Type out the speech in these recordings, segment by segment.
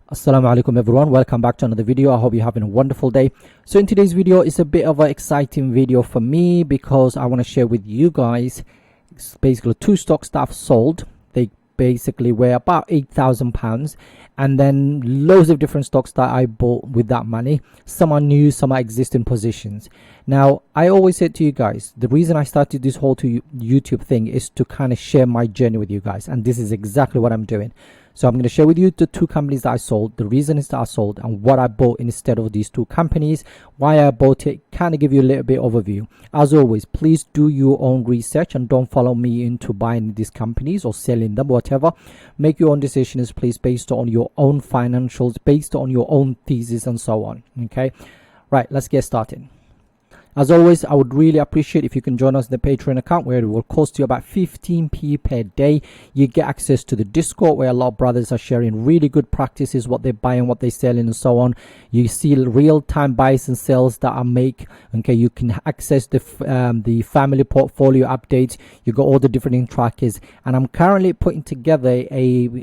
Assalamu Alaikum everyone, welcome back to another video. I hope you're having a wonderful day. So in today's video, it's a bit of an exciting video for me because I want to share with you guys basically two stocks that I've sold. They basically were about £8,000, and then loads of different stocks that I bought with that money. Some are new, some are existing positions. Now, I always said to you guys, the reason I started this whole YouTube thing is to kind of share my journey with you guys, and this is exactly what I'm doing. So I'm going to share with you the two companies that I sold, the reason is that I sold, and what I bought instead of these two companies, why I bought it, kind of give you a little bit overview. As always, please do your own research and don't follow me into buying these companies or selling them, whatever. Make your own decisions, please, based on your own financials, based on your own thesis and so on. Okay, right, let's get started. As always, I would really appreciate if you can join us in the Patreon account, where it will cost you about 15p per day. You get access to the Discord, where a lot of brothers are sharing really good practices, what they're buying, what they're selling, and so on. You see real-time buys and sells that I make. Okay, you can access the family portfolio updates. You got all the different trackers, and I'm currently putting together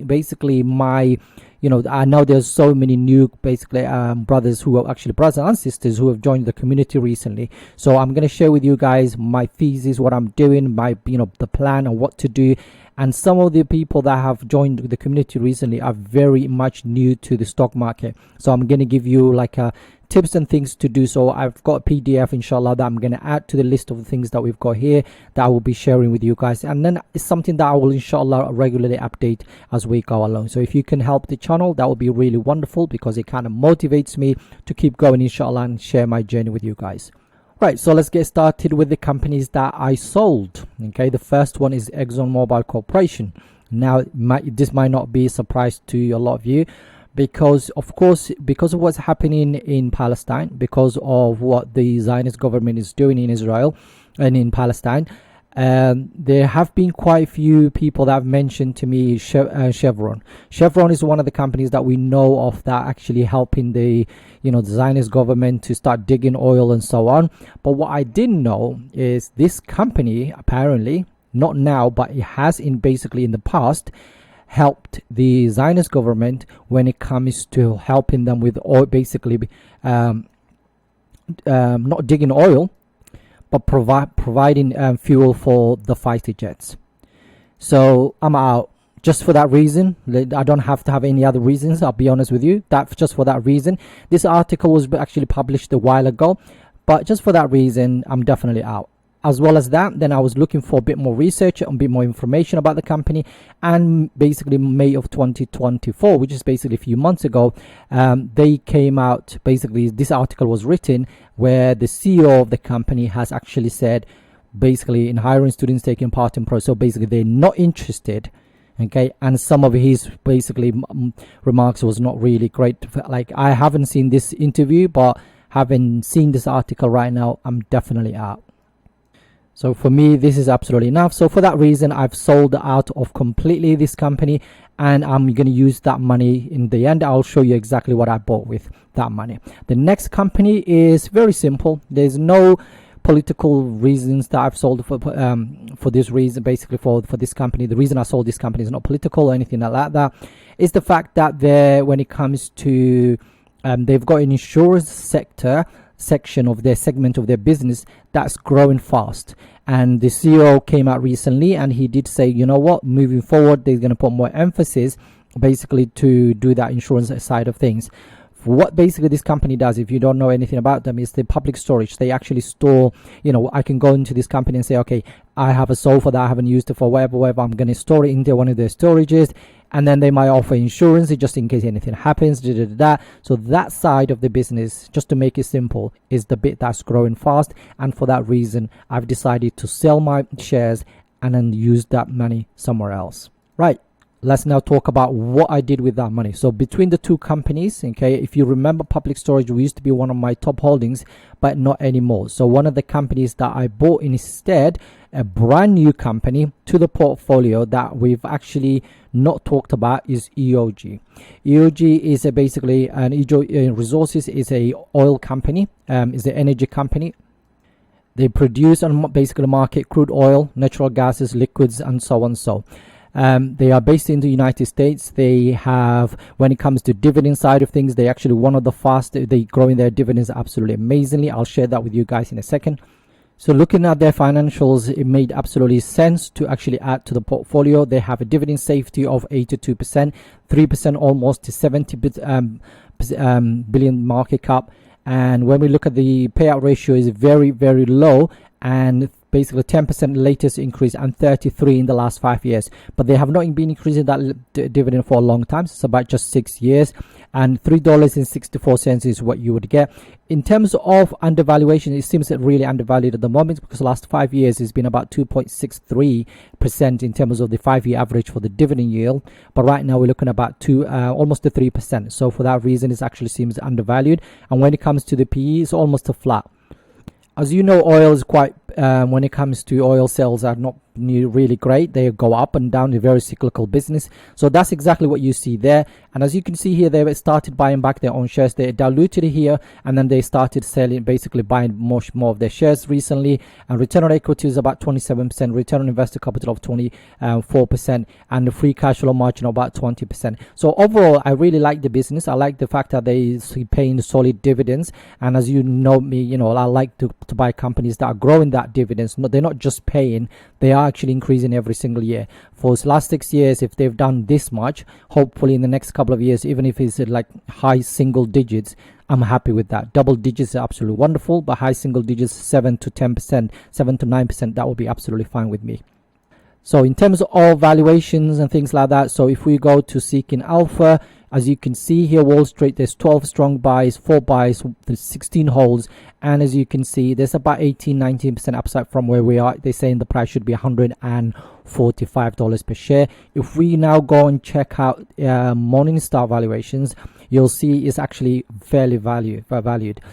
basically my. I know there's so many new brothers who are actually brothers and sisters who have joined the community recently. So I'm going to share with you guys my thesis, what I'm doing, my the plan and what to do. And some of the people that have joined the community recently are very much new to the stock market. So I'm going to give you tips and things to do. So I've got a PDF, inshallah, that I'm going to add to the list of the things that we've got here that I will be sharing with you guys. And then it's something that I will, inshallah, regularly update as we go along. So if you can help the channel, that would be really wonderful, because it kind of motivates me to keep going, inshallah, and share my journey with you guys. Right, so let's get started with the companies that I sold. Okay, the first one is ExxonMobil Corporation. Now, this might not be a surprise to a lot of you, because of what's happening in Palestine, because of what the Zionist government is doing in Israel and in Palestine. There have been quite a few people that have mentioned to me Chevron. Chevron is one of the companies that we know of that actually helping the the Zionist government to start digging oil and so on. But what I didn't know is this company, apparently not now, but it has in the past helped the Zionist government when it comes to helping them with oil, not digging oil, but providing fuel for the fighter jets. So I'm out just for that reason. I don't have to have any other reasons, I'll be honest with you. That's just for that reason. This article was actually published a while ago, but just for that reason, I'm definitely out. As well as that, then I was looking for a bit more research and a bit more information about the company, and basically May of 2024, which is basically a few months ago, they came out. Basically, this article was written where the CEO of the company has actually said, basically, in hiring students taking part in so basically they're not interested. Okay, and some of his remarks was not really great. I haven't seen this interview, but having seen this article right now, I'm definitely out. So for me, this is absolutely enough. So for that reason, I've sold out of completely this company, and I'm going to use that money in the end. I'll show you exactly what I bought with that money. The next company is very simple. There's no political reasons that I've sold for this reason. Basically, for this company, the reason I sold this company is not political or anything like that. It's the fact that when it comes to they've got an insurance section of their segment of their business that's growing fast, and the CEO came out recently and he did say, you know what, moving forward they're going to put more emphasis basically to do that insurance side of things. What basically this company does, if you don't know anything about them, is the public storage. They actually store, I can go into this company and say, okay, I have a sofa that I haven't used it for whatever, I'm going to store it into one of their storages, and then they might offer insurance just in case anything happens. So that side of the business, just to make it simple, is the bit that's growing fast, and for that reason I've decided to sell my shares and then use that money somewhere else. Right, let's now talk about what I did with that money. So between the two companies, okay, if you remember, public storage used to be one of my top holdings, but not anymore. So one of the companies that I bought instead, a brand new company to the portfolio that we've actually not talked about, is EOG. EOG is basically an EOG Resources is a oil company, is an energy company. They produce and basically market crude oil, natural gases, liquids, and so on. They are based in the United States. They have, when it comes to dividend side of things, they actually one of the fastest. They growing their dividends absolutely amazingly. I'll share that with you guys in a second. So looking at their financials, it made absolutely sense to actually add to the portfolio. They have a dividend safety of 82%, 3% almost to 70 billion market cap. And when we look at the payout ratio, is very, very low, and basically 10% latest increase and 33 in the last 5 years. But they have not been increasing that dividend for a long time. So it's about just 6 years, and $3.64 is what you would get. In terms of undervaluation, it seems really undervalued at the moment, because the last 5 years has been about 2.63% in terms of the 5-year average for the dividend yield. But right now we're looking at about almost to 3%. So for that reason, it actually seems undervalued. And when it comes to the PE, it's almost a flat. As you know, oil is quite, when it comes to oil sales, are not really great. They go up and down, a very cyclical business. So that's exactly what you see there. And as you can see here, they started buying back their own shares. They diluted it here, and then they started selling, basically buying much more of their shares recently. And return on equity is about 27%, return on invested capital of 24%, and the free cash flow margin of about 20%. So overall, I really like the business. I like the fact that they paying solid dividends. And as you know me, I like to buy companies that are growing that dividends. No, they're not just paying, they are actually increasing every single year. For the last 6 years, if they've done this much, hopefully in the next couple of years, even if it's like high single digits, I'm happy with that. Double digits is absolutely wonderful, but high single digits, 7 to 10%, 7 to 9%, that will be absolutely fine with me. So in terms of valuations and things like that, so if we go to Seeking Alpha, as you can see here, Wall Street, there's 12 strong buys, 4 buys, there's 16 holds. And as you can see, there's about 18-19% upside from where we are. They're saying the price should be $145 per share. If we now go and check out Morningstar valuations, you'll see it's actually fairly valued.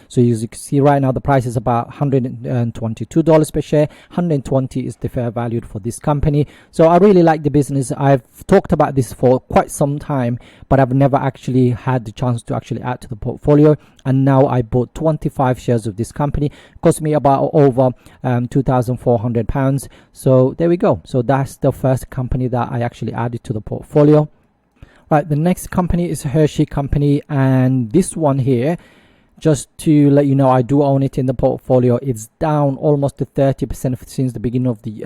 So as you can see right now, the price is about $122 per share. 120 is the fair value for this company. So I really like the business. I've talked about this for quite some time, but I've never actually had the chance to actually add to the portfolio. And now I bought 25 shares of this company. It cost me about over £2,400. So there we go. So that's the first company that I actually added to the portfolio. Right, the next company is Hershey Company, and this one here, just to let you know, I do own it in the portfolio. It's down almost to 30% since the beginning of the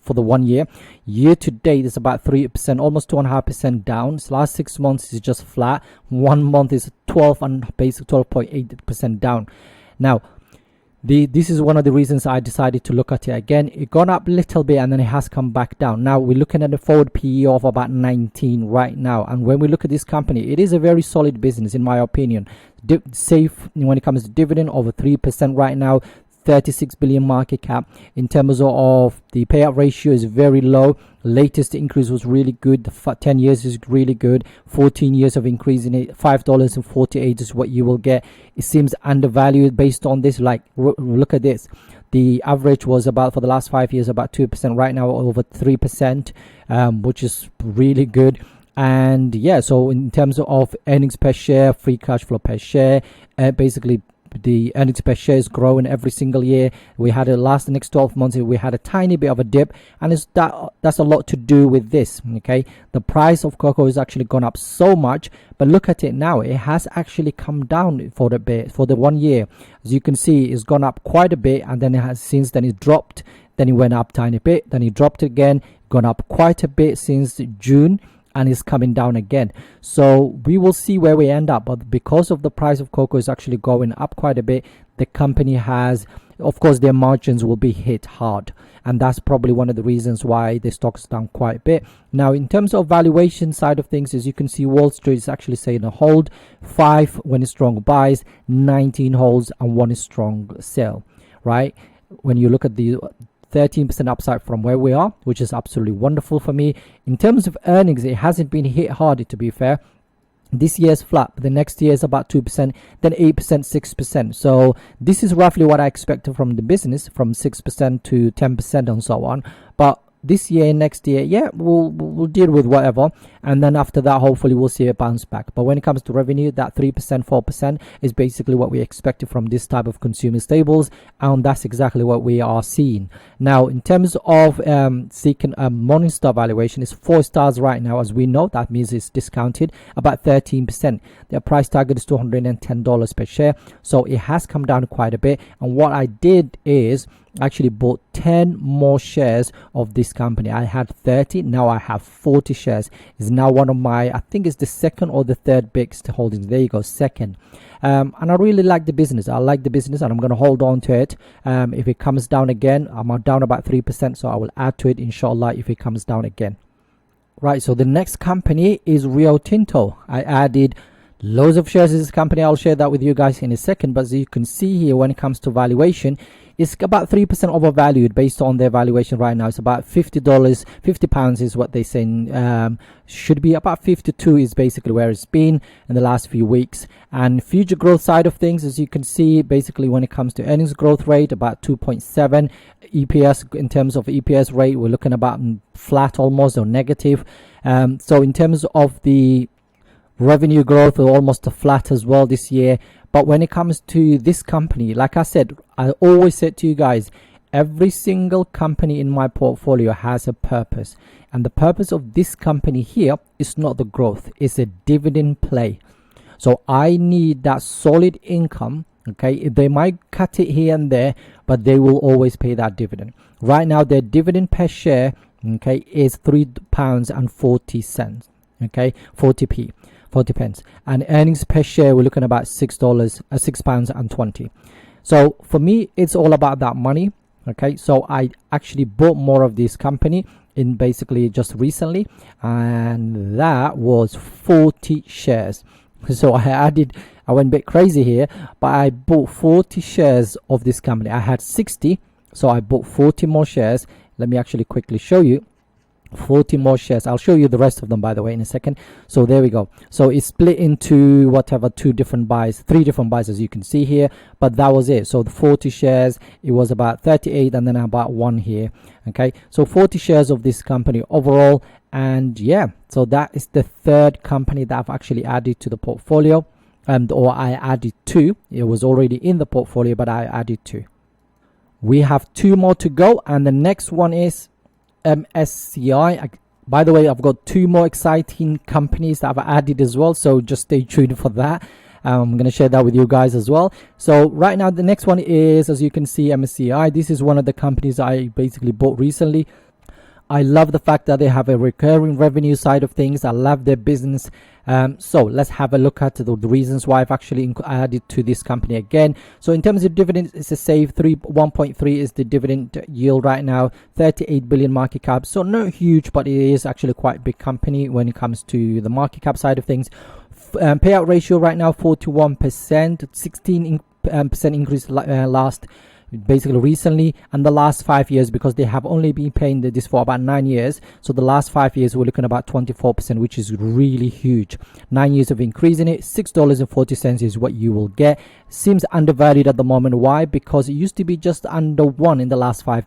for the 1 year. Year to date is about 3%, almost 2.5% down. So last 6 months is just flat. 1 month is 12.8% down. Now, this is one of the reasons I decided to look at it again. It gone up a little bit and then it has come back down. Now we're looking at a forward PE of about 19 right now. And when we look at this company, it is a very solid business in my opinion. Safe when it comes to dividend, over 3% right now. 36 billion market cap. In terms of the payout ratio is very low. Latest increase was really good. The 10 years is really good. 14 years of increase in it. $5.48 is what you will get. It seems undervalued based on this. Like, look at this. The average was about, for the last 5 years, about 2%. Right now over 3%, which is really good. And yeah, so in terms of earnings per share, free cash flow per share, basically the earnings per share is growing every single year. We had the next 12 months, we had a tiny bit of a dip, and that's a lot to do with this. Okay, the price of cocoa has actually gone up so much, but look at it now. It has actually come down for the bit for the 1 year. As you can see, it's gone up quite a bit, and then it has since then it dropped. Then it went up tiny bit. Then it dropped again. Gone up quite a bit since June. And it's coming down again. So we will see where we end up. But because of the price of cocoa is actually going up quite a bit, the company has, of course, their margins will be hit hard. And that's probably one of the reasons why the stock's down quite a bit. Now, in terms of valuation side of things, as you can see, Wall Street is actually saying a hold, 5 when it's strong buys, 19 holds, and 1 is strong sell, right? When you look at the 13% upside from where we are, which is absolutely wonderful for me. In terms of earnings, it hasn't been hit hard, to be fair. This year's flat, but the next year is about 2%, then 8%, 6%. So this is roughly what I expected from the business, from 6% to 10% and so on. But this year, next year, yeah, we'll deal with whatever, and then after that, hopefully we'll see a bounce back. But when it comes to revenue, that 3%, 4% is basically what we expected from this type of consumer staples, and that's exactly what we are seeing now. In terms of seeking a Morningstar valuation, is 4 stars right now. As we know, that means it's discounted about 13%. Their price target is $210 per share, so it has come down quite a bit. And what I did is actually bought 10 more shares of this company. I had 30, now I have 40 shares. Is now one of my, I think it's the second or the third biggest holdings. There you go, second. And I really like the business. I like the business, and I'm going to hold on to it. If it comes down again, I'm down about 3%, so I will add to it, inshallah, if it comes down again. Right, so the next company is Rio Tinto. I added loads of shares in this company. I'll share that with you guys in a second. But as you can see here, when it comes to valuation, it's about 3% overvalued based on their valuation right now. It's about £50 is what they're saying. Should be about 52 is basically where it's been in the last few weeks. And future growth side of things, as you can see, basically when it comes to earnings growth rate, about 2.7. EPS, in terms of EPS rate, we're looking about flat almost, or negative. So in terms of the revenue growth, are almost flat as well this year. But when it comes to this company, like I said, I always said to you guys, every single company in my portfolio has a purpose, and the purpose of this company here is not the growth, it's a dividend play. So I need that solid income. Okay, they might cut it here and there, but they will always pay that dividend. Right now their dividend per share, okay, is £3.40. okay, 40p, 40 pence, and earnings per share, we're looking about £6.20. So for me, it's all about that money. Okay, so I actually bought more of this company in basically just recently, and that was 40 shares. So I went a bit crazy here, but I bought 40 shares of this company. I had 60, so I bought 40 more shares. Let me actually quickly show you. 40 more shares. I'll show you the rest of them, by the way, in a second. So there we go. So it's split into whatever, 3 different buys, as you can see here, but that was it. So the 40 shares, it was about 38, and then about 1 here. Okay, so 40 shares of this company overall. And yeah, so that is the third company that I've actually added to the portfolio, or I added 2. It was already in the portfolio, but I added 2. We have 2 more to go, and the next one is MSCI. By the way, I've got 2 more exciting companies that I've added as well, so just stay tuned for that. I'm going to share that with you guys as well. So right now the next one is, as you can see, MSCI. This is one of the companies I basically bought recently. I love the fact that they have a recurring revenue side of things. I love their business. So let's have a look at the reasons why I've actually added to this company again. So in terms of dividends, it's a safe 1.3 is the dividend yield right now. 38 billion market cap, so not huge, but it is actually quite a big company when it comes to the market cap side of things. Payout ratio right now 41%, 16% increase last basically recently, and the last 5 years, because they have only been paying this for about 9 years, so the last 5 years we're looking at about 24%, which is really huge. 9 years of increasing it, $6.40 is what you will get. Seems undervalued at the moment. Why? Because it used to be just under 1 in the last 5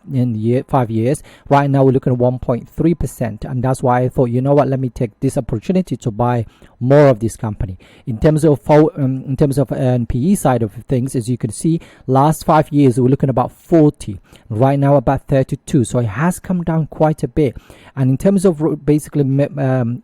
years. Right now we're looking at 1.3%, and that's why I thought, you know what, let me take this opportunity to buy more of this company. In terms of PE side of things, as you can see, last 5 years we're looking at about 40, right now about 32, so it has come down quite a bit. And in terms of basically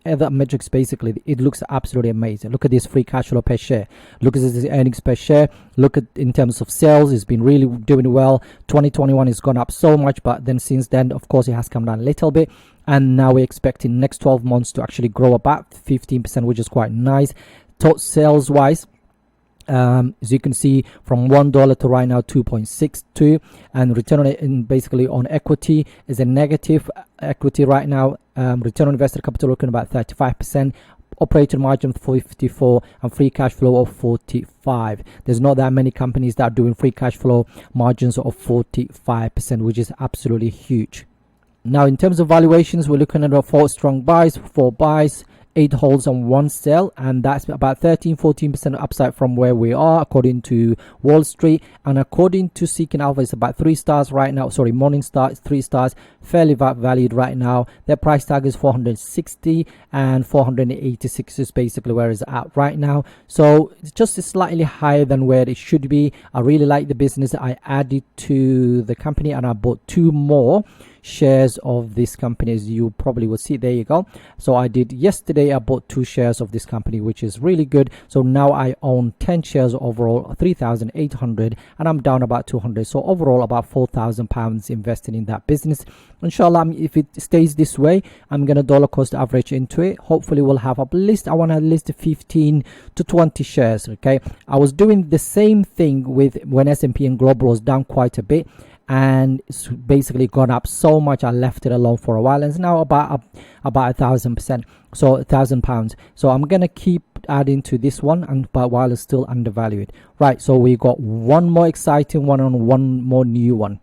other metrics, basically it looks absolutely amazing. Look at this free cash flow per share, look at this earnings per share, look at in terms of sales, it's been really doing well. 2021 has gone up so much, but then since then of course it has come down a little bit, and now we're expecting next 12 months to actually grow about 15%, which is quite nice. Total sales wise, as you can see, from $1 to right now 2.62, and return on basically on equity is a negative equity right now. Return on invested capital looking about 35%, operating margin 54, and free cash flow of 45. There's not that many companies that are doing free cash flow margins of 45%, which is absolutely huge. Now in terms of valuations, we're looking at 4 strong buys, 4 buys, 8 holds and 1 sell, and that's about 13-14% upside from where we are according to Wall Street. And according to Seeking Alpha, it's about 3 stars right now. Sorry, Morningstar is 3 stars, fairly valued right now. Their price tag is 460 and 486 is basically where it's at right now. So it's just slightly higher than where it should be. I really like the business. I added to the company and I bought 2 more shares of this company, as you probably will see. There you go. So I did yesterday, I bought 2 shares of this company, which is really good. So now I own 10 shares overall, 3,800, and I'm down about 200. So overall about 4,000 pounds invested in that business. Inshallah, if it stays this way, I'm gonna dollar cost average into it. Hopefully we'll have at least, I want at least 15 to 20 shares. Okay, I was doing the same thing with when S&P and Global was down quite a bit, and it's basically gone up so much I left it alone for a while, and it's now about 1,000%, so £1,000. So I'm gonna keep adding to this one, and but while it's still undervalued. Right, so we got one more exciting one and one more new one.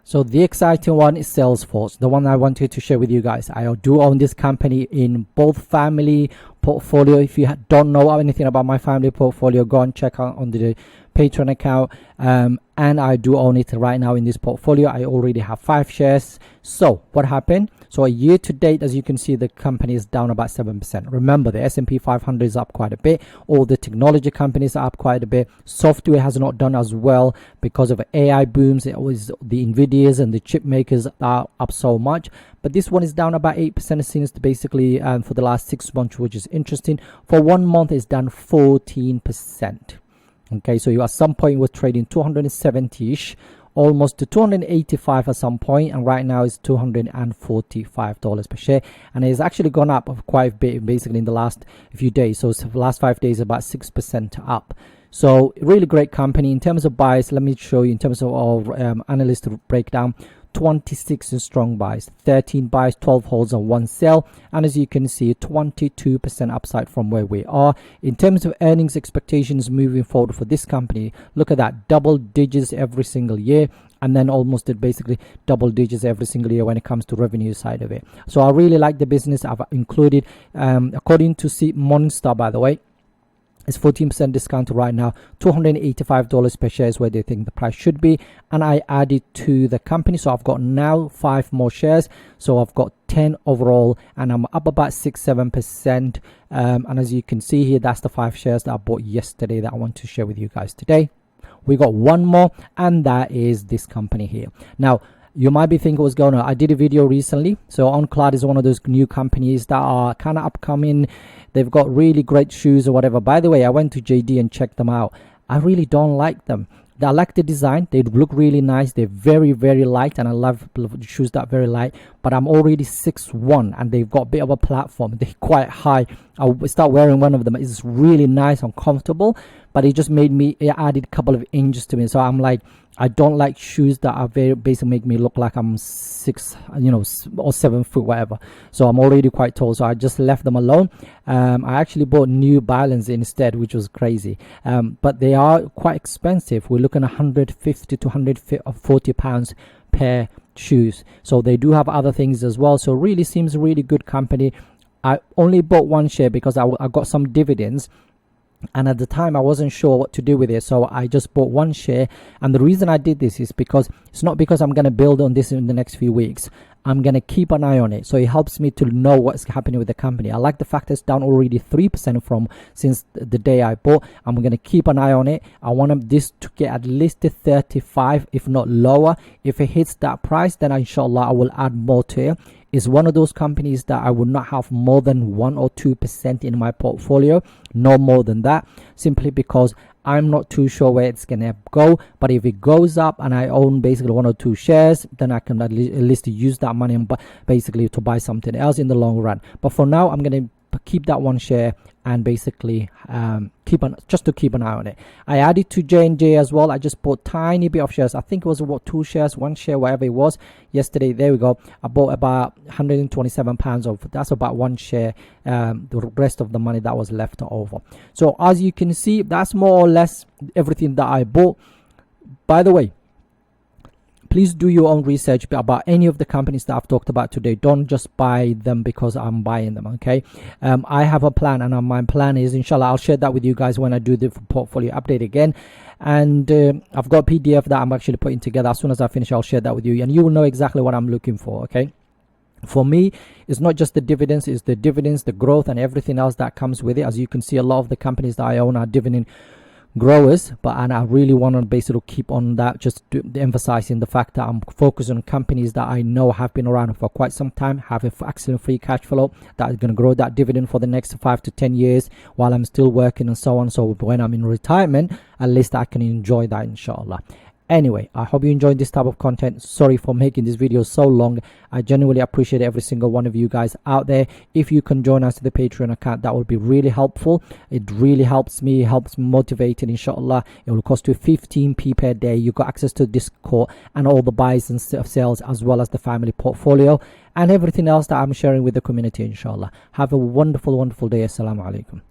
So the exciting one is Salesforce, the one I wanted to share with you guys. I do own this company in both family portfolio. If you don't know anything about my family portfolio, go and check out on the Patreon account, and I do own it right now in this portfolio. I already have 5 shares. So what happened? So a year to date, as you can see, the company is down about 7%. Remember, the S&P 500 is up quite a bit. All the technology companies are up quite a bit. Software has not done as well because of AI booms. It was the Nvidias and the chip makers are up so much. But this one is down about 8% since basically for the last 6 months, which is interesting. For 1 month, it's down 14%. Okay, so you at some point was trading 270-ish, almost to 285 at some point, and right now it's $245 per share, and it's actually gone up quite a bit basically in the last few days. So the last 5 days about 6% up. So really great company. In terms of buys, let me show you in terms of analyst breakdown. 26 strong buys, 13 buys, 12 holds, and 1 sell, and as you can see, 22% upside from where we are. In terms of earnings expectations moving forward for this company, look at that, double digits every single year, and then almost basically double digits every single year when it comes to revenue side of it. So I really like the business. I've included according to Morningstar, by the way, it's 14% discount right now. $285 per share is where they think the price should be, and I added to the company, so I've got now 5 more shares, so I've got 10 overall, and I'm up about 6-7%. And as you can see here, that's the 5 shares that I bought yesterday that I want to share with you guys today. We got one more, and that is this company here. Now you might be thinking what's going on. I did a video recently. So OnCloud is one of those new companies that are kind of upcoming. They've got really great shoes or whatever. By the way, I went to JD and checked them out. I really don't like them. I like the design. They look really nice. They're very, very light, and I love shoes that are very light. But I'm already 6'1", and they've got a bit of a platform. They're quite high. I'll start wearing one of them. It's really nice and comfortable, but it just it added a couple of inches to me. So I'm like, I don't like shoes that are very basically make me look like I'm 6, or 7 foot, whatever. So I'm already quite tall, so I just left them alone. I actually bought New Balance instead, which was crazy. But they are quite expensive. We're looking at 150 to 140 pounds per shoes. So they do have other things as well. So really seems a really good company. I only bought 1 share because I got some dividends, and at the time I wasn't sure what to do with it, so I just bought 1 share. And the reason I did this is because it's not because I'm going to build on this in the next few weeks. I'm going to keep an eye on it, so it helps me to know what's happening with the company. I like the fact it's down already 3% from since the day I bought. I'm going to keep an eye on it. I want this to get at least to 35, if not lower. If it hits that price, then inshallah I will add more to it. It's one of those companies that I would not have more than 1 or 2% in my portfolio, no more than that, simply because I'm not too sure where it's gonna go. But if it goes up and I own basically 1 or 2 shares, then I can at least use that money and basically to buy something else in the long run. But for now, I'm gonna keep that 1 share and basically keep an eye on it. I added to J&J as well. I just bought tiny bit of shares. I think it was about 2 shares, 1 share, whatever it was yesterday. There we go. I bought about 127 pounds of, that's about 1 share. The rest of the money that was left over. So as you can see, that's more or less everything that I bought. By the way, please do your own research about any of the companies that I've talked about today. Don't just buy them because I'm buying them, okay? I have a plan, and my plan is, inshallah, I'll share that with you guys when I do the portfolio update again. And I've got a PDF that I'm actually putting together. As soon as I finish, I'll share that with you, and you will know exactly what I'm looking for, okay? For me, it's not just the dividends, it's the dividends, the growth, and everything else that comes with it. As you can see, a lot of the companies that I own are dividend growers, and I really want to basically keep on that, just emphasizing the fact that I'm focused on companies that I know have been around for quite some time, have an excellent free cash flow, that is going to grow that dividend for the next 5 to 10 years while I'm still working and so on. So when I'm in retirement, at least I can enjoy that, inshallah. Anyway, I hope you enjoyed this type of content. Sorry for making this video so long. I genuinely appreciate every single one of you guys out there. If you can join us to the Patreon account, that would be really helpful. It really helps me, helps motivate it, inshallah. It will cost you 15p per day. You got access to Discord and all the buys and sales, as well as the family portfolio and everything else that I'm sharing with the community, inshallah. Have a wonderful, wonderful day. Assalamu Alaikum.